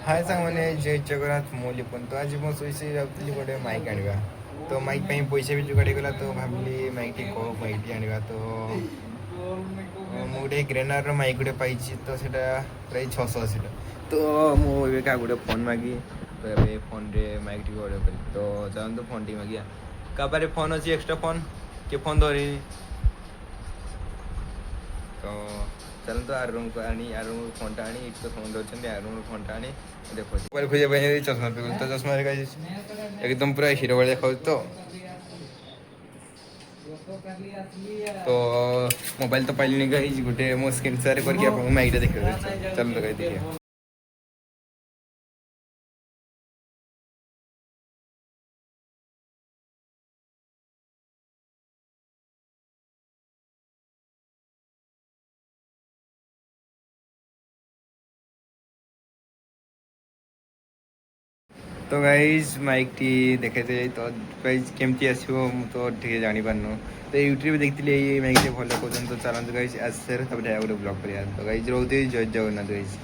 हाय सांगମାନେ ଜୟ ଜଗନ୍ନାଥ ମୁଁ ଲିପୁନ ତ ଆଜି ମୁଁ ଶୋଇ ଯାଉଥିଲି ଗୋଟେ ମାଇକ୍ ଆଣିବା ତ ମାଇକ୍ ପାଇଁ ପଇସା ବି ଯୋଗାଡ଼ ହେଇଗଲା ତ ଭାବିଲି ମାଇକ୍ଟି କେଉଁ ମାଇକ୍ଟି ଆଣିବା ତ ମୁଁ ଗୋଟେ ଗ୍ରେନାରର ମାଇକ୍ ଗୋଟେ ପାଇଛି ତ ସେଇଟା ପ୍ରାୟ 680 ତ ମୁଁ ଏବେ କାହା ଗୋଟେ ଫୋନ୍ ମାଗି ତ ଏବେ ଫୋନ୍ରେ ମାଇକ୍ ଟିକେ ଅର୍ଡ଼ର କରିବି ତ ଚାଲନ୍ତୁ ଫୋନ୍ ଟିକେ ମାଗିବା କାହା ପାଖରେ ଫୋନ୍ ଅଛି ଏକ୍ସଟ୍ରା ଫୋନ୍ କିଏ ଫୋନ୍ ଧରିନି ତ ଚାଲନ୍ତୁ ଆର ରୁମ୍କୁ ଆଣି ଆର ରୁମ୍ରୁ ଫୋନ୍ଟା ଆଣି ଏଇଠି ତ ସମସ୍ତେ ଅଛନ୍ତି ଆର ରୁମ୍ରୁ ଫୋନ୍ଟା ଆଣି ଦେଖୁଛି ମୋବାଇଲ ଖୋଜିବା ପାଇଁ ଚଷମା ପିନ୍ଧୁଛି ତ ଚଷମାରେ ଏକଦମ ପୁରା ହିରୋ ଭଳିଆ ଦେଖାଉଛି ତ ମୋବାଇଲ ତ ପାଇଲିନି ଗାଇজ ଗୋଟେ ମୋ ସ୍କ୍ରିନ୍ ସେୟାର କରିକି ଆପଣଙ୍କୁ ମାଇକ୍ଟା ଦେଖେଇଦେଉଛି ଚାଲନ୍ତୁ ଗାଇଜ ଦେଖିବା तो गाइज माइकटी देखते तो गाइज केमती आसो मु तो ठीक जापारनु तो यूट्यूब देखती ये माइक भल कहते तो चलते गाइज आसर गोटे ब्लग कर तो गाइज रोते जय जगन्नाथ गाइज।